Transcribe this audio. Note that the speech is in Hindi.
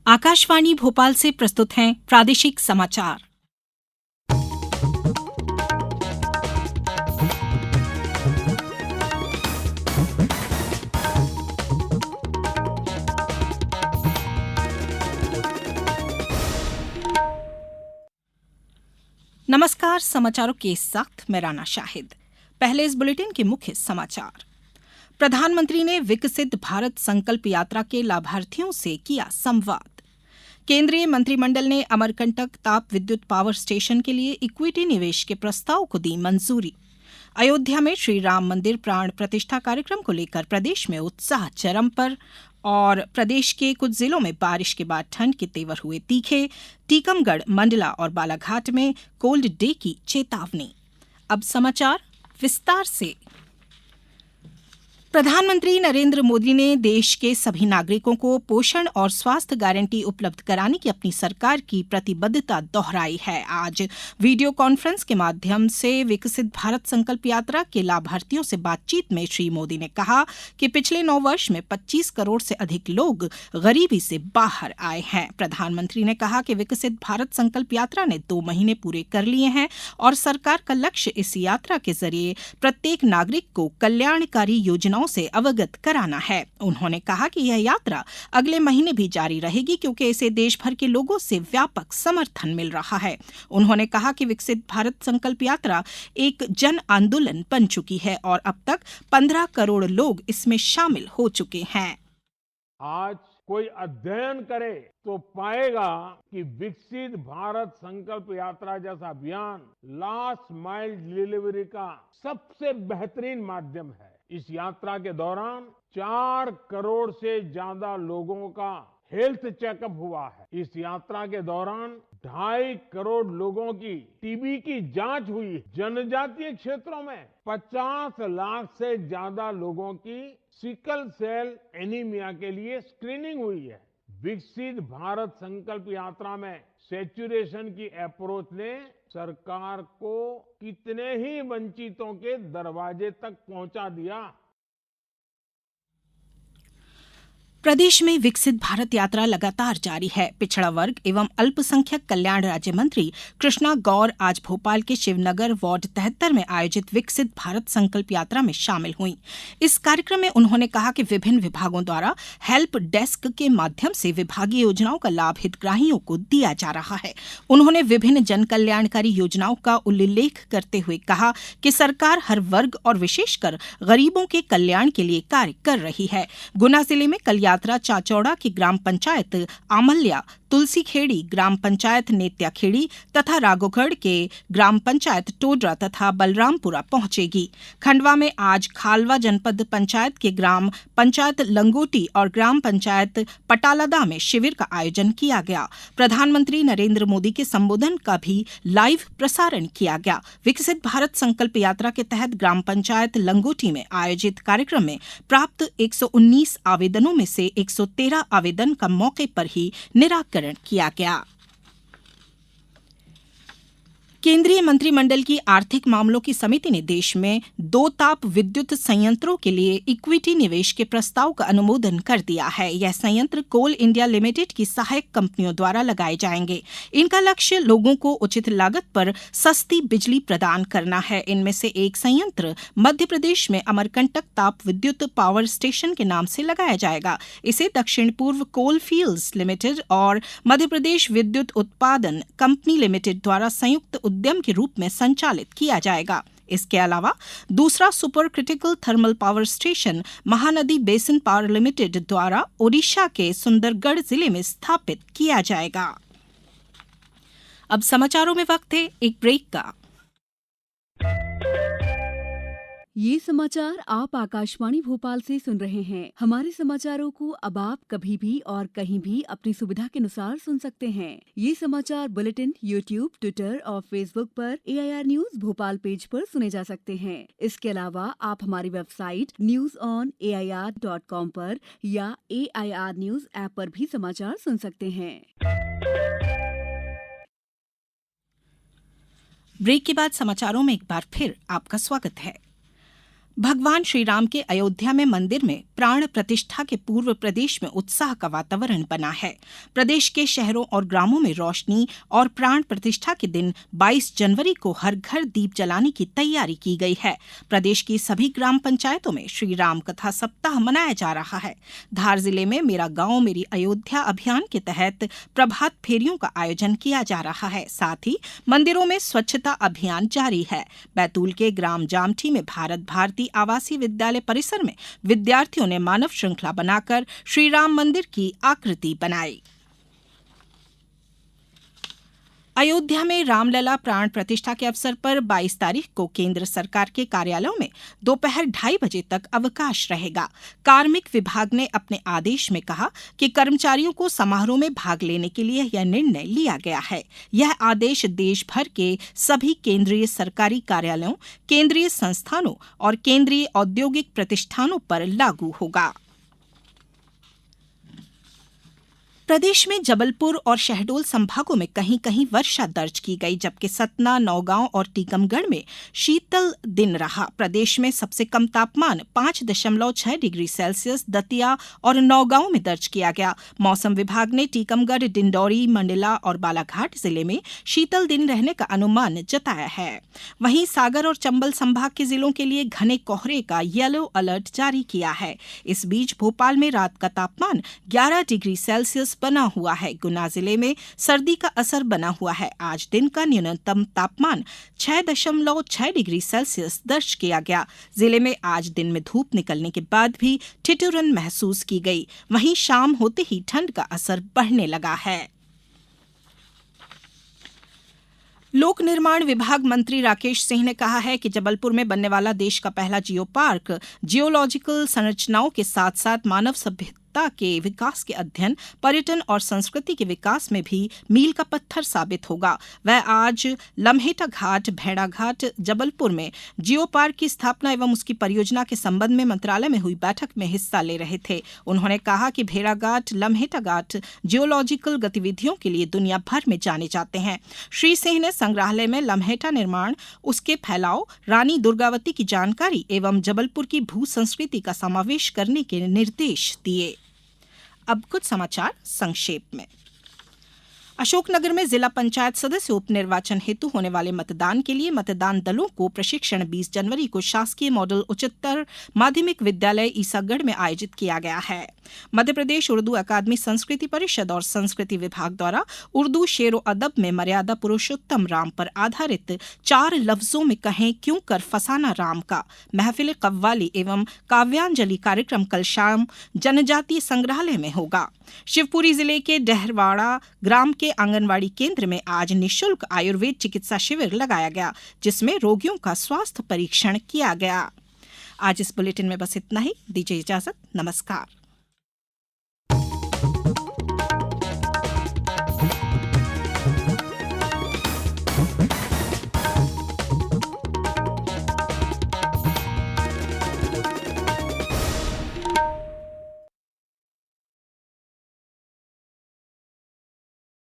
आकाशवाणी भोपाल से प्रस्तुत हैं प्रादेशिक समाचार। नमस्कार, समाचारों के साथ मैं राना शाहिद। पहले इस बुलेटिन के मुख्य समाचार। प्रधानमंत्री ने विकसित भारत संकल्प यात्रा के लाभार्थियों से किया संवाद। केंद्रीय मंत्रिमंडल ने अमरकंटक ताप विद्युत पावर स्टेशन के लिए इक्विटी निवेश के प्रस्ताव को दी मंजूरी। अयोध्या में श्री राम मंदिर प्राण प्रतिष्ठा कार्यक्रम को लेकर प्रदेश में उत्साह चरम पर और प्रदेश के कुछ जिलों में बारिश के बाद ठंड के तेवर हुए तीखे। टीकमगढ़, मंडला और बालाघाट में कोल्ड डे की चेतावनी। अब समाचार विस्तार से। प्रधानमंत्री नरेंद्र मोदी ने देश के सभी नागरिकों को पोषण और स्वास्थ्य गारंटी उपलब्ध कराने की अपनी सरकार की प्रतिबद्धता दोहराई है। आज वीडियो कॉन्फ्रेंस के माध्यम से विकसित भारत संकल्प यात्रा के लाभार्थियों से बातचीत में श्री मोदी ने कहा कि पिछले 9 वर्ष में 25 करोड़ से अधिक लोग गरीबी से बाहर आए हैं। प्रधानमंत्री ने कहा कि विकसित भारत संकल्प यात्रा ने 2 महीने पूरे कर लिए हैं और सरकार का लक्ष्य इस यात्रा के जरिए प्रत्येक नागरिक को कल्याणकारी योजनाओं से अवगत कराना है। उन्होंने कहा कि यह यात्रा अगले महीने भी जारी रहेगी क्योंकि इसे देश भर के लोगों से व्यापक समर्थन मिल रहा है। उन्होंने कहा कि विकसित भारत संकल्प यात्रा एक जन आंदोलन बन चुकी है और अब तक 15 करोड़ लोग इसमें शामिल हो चुके हैं। आज कोई अध्ययन करे तो पाएगा कि विकसित भारत संकल्प यात्रा जैसा अभियान लास्ट माइल डिलीवरी का सबसे बेहतरीन माध्यम है। इस यात्रा के दौरान 4 करोड़ से ज्यादा लोगों का हेल्थ चेकअप हुआ है। इस यात्रा के दौरान 2.5 करोड़ लोगों की टीबी की जांच हुई। जनजातीय क्षेत्रों में 50 लाख से ज्यादा लोगों की सिकल सेल एनीमिया के लिए स्क्रीनिंग हुई है। विकसित भारत संकल्प यात्रा में सैचुरेशन की अप्रोच ने सरकार को कितने ही वंचितों के दरवाजे तक पहुंचा दिया। प्रदेश में विकसित भारत यात्रा लगातार जारी है। पिछड़ा वर्ग एवं अल्पसंख्यक कल्याण राज्य मंत्री कृष्णा गौर आज भोपाल के शिवनगर वार्ड 73 में आयोजित विकसित भारत संकल्प यात्रा में शामिल हुई। इस कार्यक्रम में उन्होंने कहा कि विभिन्न विभागों द्वारा हेल्प डेस्क के माध्यम से विभागीय योजनाओं का लाभ हितग्राहियों को दिया जा रहा है। उन्होंने विभिन्न जन कल्याणकारी योजनाओं का उल्लेख करते हुए कहा कि सरकार हर वर्ग और विशेषकर गरीबों के कल्याण के लिए कार्य कर रही है। गुना जिले में कल यात्रा चाचौड़ा की ग्राम पंचायत आमल्या, तुलसी खेड़ी ग्राम पंचायत नेत्या खेड़ी तथा राघोगढ़ के ग्राम पंचायत टोडरा तथा बलरामपुरा पहुंचेगी। खंडवा में आज खालवा जनपद पंचायत के ग्राम पंचायत लंगोटी और ग्राम पंचायत पटालादा में शिविर का आयोजन किया गया। प्रधानमंत्री नरेंद्र मोदी के संबोधन का भी लाइव प्रसारण किया गया। विकसित भारत संकल्प यात्रा के तहत ग्राम पंचायत लंगोटी में आयोजित कार्यक्रम में प्राप्त 119 आवेदनों में से 113 आवेदन का मौके पर ही निराकरण किया गया। केंद्रीय मंत्रिमंडल की आर्थिक मामलों की समिति ने देश में 2 ताप विद्युत संयंत्रों के लिए इक्विटी निवेश के प्रस्ताव का अनुमोदन कर दिया है। यह संयंत्र कोल इंडिया लिमिटेड की सहायक कंपनियों द्वारा लगाए जाएंगे। इनका लक्ष्य लोगों को उचित लागत पर सस्ती बिजली प्रदान करना है। इनमें से एक संयंत्र मध्य प्रदेश में अमरकंटक ताप विद्युत पावर स्टेशन के नाम से लगाया जाएगा। इसे दक्षिण पूर्व कोल फील्ड्स लिमिटेड और मध्य प्रदेश विद्युत उत्पादन कंपनी लिमिटेड द्वारा संयुक्त उद्यम के रूप में संचालित किया जाएगा। इसके अलावा दूसरा super critical thermal power station Mahanadi basin power limited द्वारा ओडिशा के सुंदरगढ़ जिले में स्थापित किया जाएगा। अब समाचारों में वक्त है एक ब्रेक का। ये समाचार आप आकाशवाणी भोपाल से सुन रहे हैं। हमारे समाचारों को अब आप कभी भी और कहीं भी अपनी सुविधा के अनुसार सुन सकते हैं। ये समाचार बुलेटिन यूट्यूब, ट्विटर और फेसबुक पर AIR न्यूज भोपाल पेज पर सुने जा सकते हैं। इसके अलावा आप हमारी वेबसाइट newsonair.com पर या AIR न्यूज ऐप पर भी समाचार सुन सकते हैं। ब्रेक के बाद समाचारों में एक बार फिर आपका स्वागत है। भगवान श्री राम के अयोध्या में मंदिर में प्राण प्रतिष्ठा के पूर्व प्रदेश में उत्साह का वातावरण बना है। प्रदेश के शहरों और ग्रामों में रोशनी और प्राण प्रतिष्ठा के दिन 22 जनवरी को हर घर दीप जलाने की तैयारी की गई है। प्रदेश की सभी ग्राम पंचायतों में श्री राम कथा सप्ताह मनाया जा रहा है। धार जिले में मेरा गांव मेरी अयोध्या अभियान के तहत प्रभात फेरियों का आयोजन किया जा रहा है। साथ ही मंदिरों में स्वच्छता अभियान जारी है। बैतूल के ग्राम जामठी में भारत भारती आवासीय विद्यालय परिसर में विद्यार्थियों ने मानव श्रृंखला बनाकर श्री राम मंदिर की आकृति बनाई। अयोध्या में रामलला प्राण प्रतिष्ठा के अवसर पर 22 तारीख को केंद्र सरकार के कार्यालयों में दोपहर 2:30 बजे तक अवकाश रहेगा। कार्मिक विभाग ने अपने आदेश में कहा कि कर्मचारियों को समारोह में भाग लेने के लिए यह निर्णय लिया गया है। यह आदेश देश भर के सभी केंद्रीय सरकारी कार्यालयों, केंद्रीय संस्थानों और केंद्रीय औद्योगिक प्रतिष्ठानों पर लागू होगा। प्रदेश में जबलपुर और शहडोल संभागों में कहीं कहीं वर्षा दर्ज की गई, जबकि सतना, नौगांव और टीकमगढ़ में शीतल दिन रहा। प्रदेश में सबसे कम तापमान 5.6 डिग्री सेल्सियस दतिया और नौगांव में दर्ज किया गया। मौसम विभाग ने टीकमगढ़, डिंडौरी, मंडला और बालाघाट जिले में शीतल दिन रहने का अनुमान जताया है। वहीं सागर और चंबल संभाग के जिलों के लिए घने कोहरे का येलो अलर्ट जारी किया है। इस बीच भोपाल में रात का तापमान 11 डिग्री सेल्सियस बना हुआ है। गुना जिले में सर्दी का असर बना हुआ है। आज दिन का न्यूनतम तापमान 6.6 डिग्री सेल्सियस दर्ज किया गया। जिले में आज दिन में धूप निकलने के बाद भी ठिठुरन महसूस की गई। वहीं शाम होते ही ठंड का असर बढ़ने लगा है। लोक निर्माण विभाग मंत्री राकेश सिंह ने कहा है कि जबलपुर में बनने वाला देश का पहला जियो पार्क जियोलॉजिकल संरचनाओं के साथ साथ मानव सभ्यता के विकास के अध्ययन, पर्यटन और संस्कृति के विकास में भी मील का पत्थर साबित होगा। वह आज लम्हेटा घाट, भेड़ाघाट, जबलपुर में जियो पार्क की स्थापना एवं उसकी परियोजना के संबंध में मंत्रालय में हुई बैठक में हिस्सा ले रहे थे। उन्होंने कहा कि भेड़ाघाट, लम्हेटा घाट जियोलॉजिकल गतिविधियों के लिए दुनिया भर में जाने जाते हैं। श्री सिंह ने संग्रहालय में लम्हेटा निर्माण, उसके फैलाव, रानी दुर्गावती की जानकारी एवं जबलपुर की भू संस्कृति का समावेश करने के निर्देश दिए। अब कुछ समाचार संक्षेप में। अशोकनगर में जिला पंचायत सदस्य उपनिर्वाचन हेतु होने वाले मतदान के लिए मतदान दलों को प्रशिक्षण 20 जनवरी को शासकीय मॉडल उच्चतर माध्यमिक विद्यालय ईसागढ़ में आयोजित किया गया है। मध्यप्रदेश उर्दू अकादमी संस्कृति परिषद और संस्कृति विभाग द्वारा उर्दू शेरो अदब में मर्यादा पुरुषोत्तम राम पर आधारित 4 लफ्जों में कहें क्यों कर फसाना राम का महफिल कव्वाली एवं काव्यांजलि कार्यक्रम कल शाम जनजातीय संग्रहालय में होगा। शिवपुरी जिले के डहरवाड़ा ग्राम के आंगनवाड़ी केंद्र में आज निःशुल्क आयुर्वेद चिकित्सा शिविर लगाया गया, जिसमें रोगियों का स्वास्थ्य परीक्षण किया गया। आज इस बुलेटिन में बस इतना ही। दीजिए इजाजत। नमस्कार।